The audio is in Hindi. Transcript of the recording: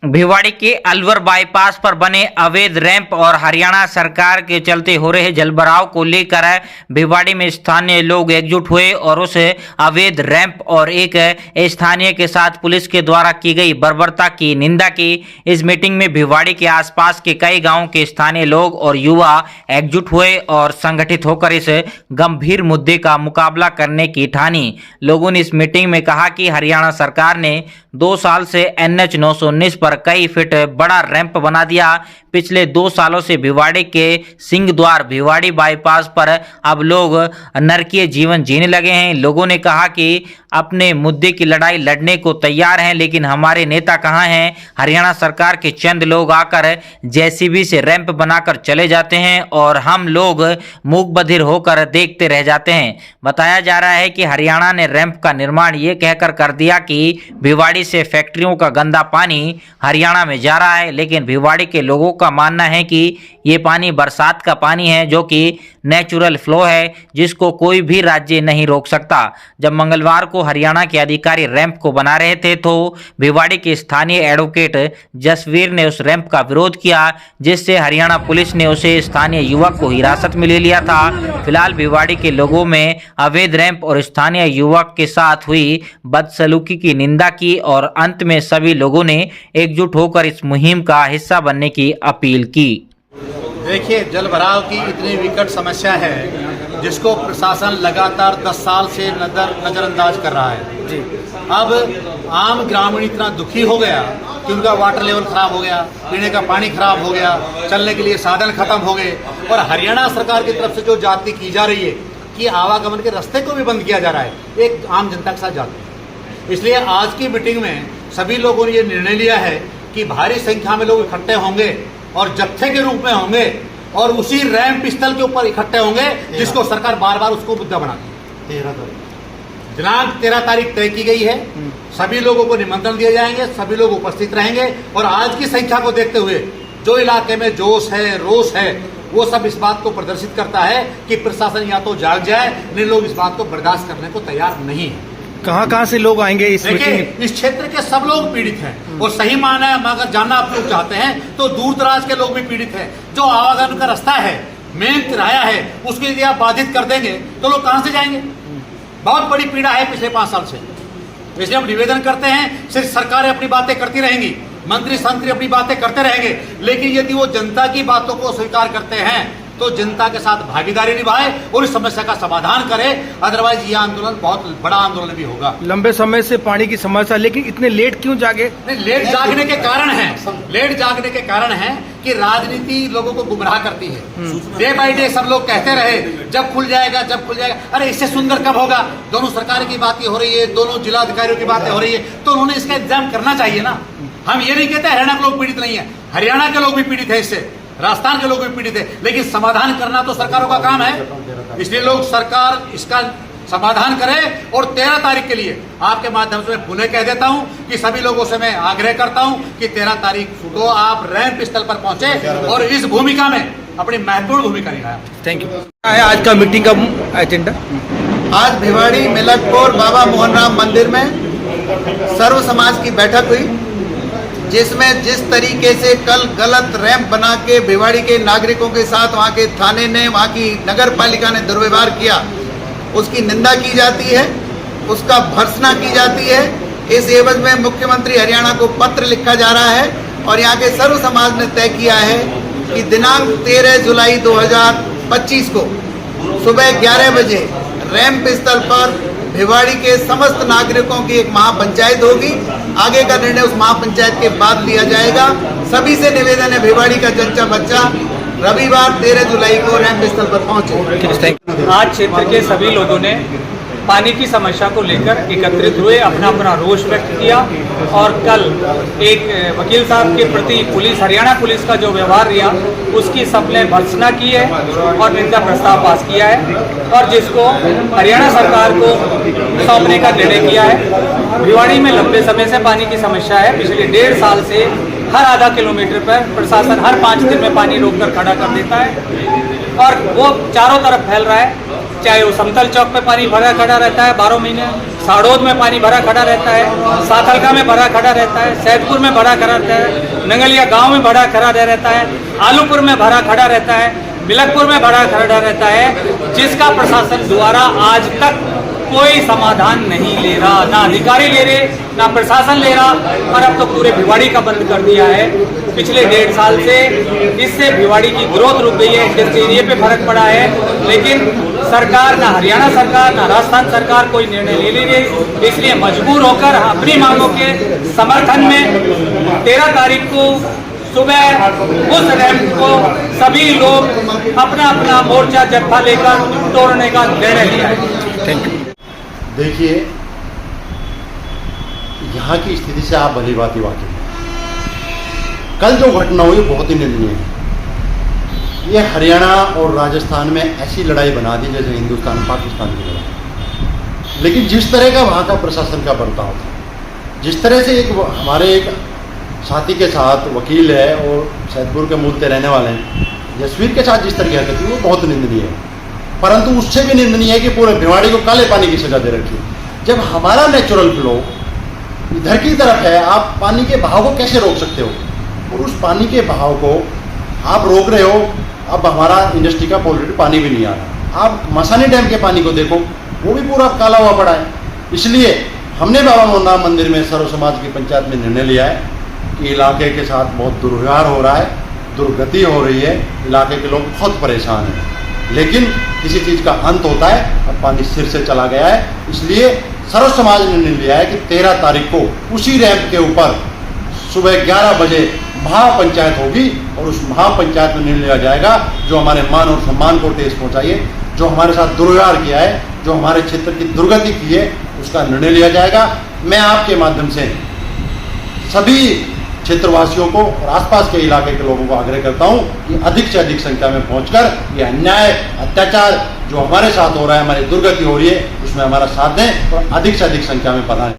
भिवाड़ी के अलवर बाईपास पर बने अवैध रैंप और हरियाणा सरकार के चलते हो रहे जलभराव को लेकर भिवाड़ी में स्थानीय लोग एकजुट हुए और उस अवैध रैंप और एक स्थानीय के साथ पुलिस के द्वारा की गई बर्बरता की निंदा की। इस मीटिंग में भिवाड़ी के आसपास के कई गांवों के स्थानीय लोग और युवा एकजुट हुए और संगठित होकर इस गंभीर मुद्दे का मुकाबला करने की ठानी। लोगों ने इस मीटिंग में कहा कि हरियाणा सरकार ने 2 साल से NH 919 पर कई फीट बड़ा रैंप बना दिया। पिछले 2 सालों से भिवाड़ी के सिंह द्वार भिवाड़ी बाईपास पर अब लोग नरकीय जीवन जीने लगे हैं। लोगों ने कहा कि अपने मुद्दे की लड़ाई लड़ने को तैयार हैं, लेकिन हमारे नेता कहां हैं। हरियाणा सरकार के चंद लोग आकर JCB से रैंप बनाकर चले जाते हैं और हम लोग मूक बधिर होकर देखते रह जाते हैं। बताया जा रहा है कि हरियाणा ने रैंप का निर्माण ये कहकर कर दिया कि भिवाड़ी से फैक्ट्रियों का गंदा पानी हरियाणा में जा रहा है, लेकिन भिवाड़ी के लोगों का मानना है कि ये पानी बरसात का पानी है जो कि नेचुरल फ्लो है, जिसको कोई भी राज्य नहीं रोक सकता। जब मंगलवार को हरियाणा के अधिकारी रैंप को बना रहे थे तो भिवाड़ी के स्थानीय एडवोकेट जसवीर ने उस रैंप का विरोध किया, जिससे हरियाणा पुलिस ने उसे स्थानीय युवक को हिरासत में ले लिया था। फिलहाल भिवाड़ी के लोगों में अवैध रैंप और स्थानीय युवक के साथ हुई बदसलूकी की निंदा की और अंत में सभी लोगों ने एकजुट होकर इस मुहिम का हिस्सा बनने की अपील की। देखिए, जलभराव की इतनी विकट समस्या है जिसको प्रशासन लगातार 10 साल से नजरअंदाज कर रहा है जी। अब आम ग्रामीण इतना दुखी हो गया कि उनका वाटर लेवल खराब हो गया, पीने का पानी खराब हो गया, चलने के लिए साधन खत्म हो गए और हरियाणा सरकार की तरफ से जो जाति की जा रही है कि आवागमन के रास्ते को भी बंद किया जा रहा है, एक आम जनता के साथ जाती है। इसलिए आज की मीटिंग में सभी लोगों ने ये निर्णय लिया है कि भारी संख्या में लोग इकट्ठे होंगे और जत्थे के रूप में होंगे और उसी रैंप स्थल के ऊपर इकट्ठे होंगे जिसको सरकार बार बार उसको मुद्दा बनाती है। दिनांक 13 तारीख तय की गई है। सभी लोगों को निमंत्रण दिए जाएंगे, सभी लोग उपस्थित रहेंगे और आज की संख्या को देखते हुए जो इलाके में जोश है, रोष है, वो सब इस बात को प्रदर्शित करता है कि प्रशासन या तो जाग जाए, नहीं लोग इस बात को बर्दाश्त करने को तैयार नहीं है। कहाँ से लोग आएंगे इस मीटिंग? इस क्षेत्र के सब लोग पीड़ित हैं और सही माना है, अगर जानना आप लोग चाहते हैं तो दूर दराज के लोग भी पीड़ित हैं। जो आवागमन का रास्ता है, मेन किराया है, उसके यदि आप बाधित कर देंगे तो लोग कहां से जाएंगे? बहुत बड़ी पीड़ा है पिछले 5 साल से। इसलिए हम निवेदन करते हैं, सिर्फ सरकारें अपनी बातें करती रहेंगी, मंत्री संतरी अपनी बातें करते रहेंगे, लेकिन यदि वो जनता की बातों को स्वीकार करते हैं तो जनता के साथ भागीदारी निभाए और इस समस्या का समाधान करे। अदरवाइज ये आंदोलन बहुत बड़ा आंदोलन भी होगा। लंबे समय से पानी की समस्या, लेकिन इतने लेट क्यों जागे? नहीं, लेट जागने के कारण है, लेट जागने के कारण है कि राजनीति लोगों को गुमराह करती है। डे बाय डे सब लोग कहते रहे जब खुल जाएगा, जब खुल जाएगा। अरे इससे सुंदर कब होगा? दोनों सरकार की बातें हो रही है, दोनों जिला अधिकारियों की बातें हो रही है, तो उन्होंने इसका इंतजाम करना चाहिए ना। हम ये नहीं कहते हरियाणा के लोग पीड़ित नहीं है, हरियाणा के लोग भी पीड़ित है इससे, राजस्थान के लोग भी पीड़ित है, लेकिन समाधान करना तो सरकारों का काम है। इसलिए लोग सरकार इसका समाधान करे और 13 तारीख के लिए आपके माध्यम से मैं पुनः कह देता हूं कि सभी लोगों से मैं आग्रह करता हूं कि 13 तारीख को आप रैंप स्थल पर पहुंचे और इस भूमिका में अपनी महत्वपूर्ण भूमिका निभाएं। Thank you. आज का मीटिंग का एजेंडा? आज भिवाड़ी मिलकपुर बाबा मोहन राम मंदिर में सर्व समाज की बैठक हुई, जिसमें जिस तरीके से कल गलत रैंप बना के भिवाड़ी के नागरिकों के साथ वहाँ के थाने ने, वहाँ की नगर पालिका ने दुर्व्यवहार किया, उसकी निंदा की जाती है, उसका भर्त्सना की जाती है। इस एवज में मुख्यमंत्री हरियाणा को पत्र लिखा जा रहा है और यहाँ के सर्व समाज ने तय किया है कि दिनांक 13 जुलाई 2025 को सुबह 11 बजे रैंप स्थल पर भिवाड़ी के समस्त नागरिकों की एक महापंचायत होगी। आगे का निर्णय उस महापंचायत के बाद लिया जाएगा। सभी से निवेदन है, भिवाड़ी का जच्चा बच्चा रविवार 13 जुलाई को रैंप स्थल पर पहुंचे। आज क्षेत्र के सभी लोगों ने पानी की समस्या को लेकर एकत्रित हुए, अपना अपना रोष व्यक्त किया और कल एक वकील साहब के प्रति हरियाणा पुलिस का जो व्यवहार रहा उसकी सबने भर्त्सना की है और निंदा प्रस्ताव पास किया है और जिसको हरियाणा सरकार को सौंपने का निर्णय किया है। भिवाड़ी में लंबे समय से पानी की समस्या है। पिछले 1.5 साल से हर आधा किलोमीटर पर प्रशासन हर 5 दिन में पानी रोककर खड़ा कर देता है और वो चारों तरफ फैल रहा है। चाहे वो समतल चौक पे पानी भरा खड़ा रहता है 12 महीने, साड़ौद में पानी भरा खड़ा रहता है, साथलका में भरा खड़ा रहता है, सैदपुर में भरा खड़ा रहता है, नंगलिया गांव में भरा खड़ा रहता है, आलूपुर में भरा खड़ा रहता है, मिलकपुर में भरा खड़ा रहता है, जिसका प्रशासन द्वारा आज तक कोई समाधान नहीं ले रहा, ना अधिकारी ले रहे, ना प्रशासन ले रहा। और अब तो पूरे भिवाड़ी का बंद कर दिया है। पिछले 1.5 साल से इससे भिवाड़ी की ग्रोथ रुक गई है, इंडस्ट्री एरिया पे फर्क पड़ा है, लेकिन सरकार, ना हरियाणा सरकार, ना राजस्थान सरकार कोई निर्णय ले नहीं रही। इसलिए मजबूर होकर अपनी मांगों के समर्थन में 13 तारीख को सुबह उस रैंप को सभी लोग अपना अपना मोर्चा जत्था लेकर तोड़ने का निर्णय लिया है। Thank you. देखिए, यहाँ की स्थिति से आप भली भांति वाकिफ हैं। कल जो घटना हुई बहुत ही निंदनीय है। ये हरियाणा और राजस्थान में ऐसी लड़ाई बना दी जैसे हिंदुस्तान पाकिस्तान की लड़ाई। लेकिन जिस तरह का वहाँ का प्रशासन का बर्ताव था, जिस तरह से हमारे एक साथी के साथ वकील है और सैदपुर के मूल के रहने वाले हैं, जसवीर के साथ जिस तरह की हरकत हुई वो बहुत निंदनीय है। परंतु उससे भी निंदनीय है कि पूरे भिवाड़ी को काले पानी की सजा दे रखी। जब हमारा नेचुरल फ्लो इधर की तरफ है, आप पानी के बहाव को कैसे रोक सकते हो? और उस पानी के बहाव को आप रोक रहे हो। अब हमारा इंडस्ट्री का पोल्यूटेड पानी भी नहीं आ रहा। आप मसानी डैम के पानी को देखो, वो भी पूरा काला हुआ पड़ा है। इसलिए हमने बाबा मोहन राम मंदिर में सर्व समाज की पंचायत में निर्णय लिया है कि इलाके के साथ बहुत दुर्व्यवहार हो रहा है, दुर्गति हो रही है, इलाके के लोग बहुत परेशान हैं। लेकिन किसी चीज़ का अंत होता है। अब पानी सिर से चला गया है, इसलिए सर्व समाज ने निर्णय लिया है कि 13 तारीख को उसी रैंप के ऊपर सुबह 11 बजे महापंचायत होगी और उस महापंचायत में निर्णय लिया जाएगा जो हमारे मान और सम्मान को ठेस पहुंचाइए, जो हमारे साथ दुर्व्यवहार किया है, जो हमारे क्षेत्र की दुर्गति की है, उसका निर्णय लिया जाएगा। मैं आपके माध्यम से सभी क्षेत्रवासियों को और आसपास के इलाके के लोगों को आग्रह करता हूं कि अधिक से अधिक संख्या में पहुंचकर ये अन्याय, अत्याचार जो हमारे साथ हो रहा है, हमारी दुर्गति हो रही है, उसमें हमारा साथ दें और अधिक से अधिक संख्या में पधारें।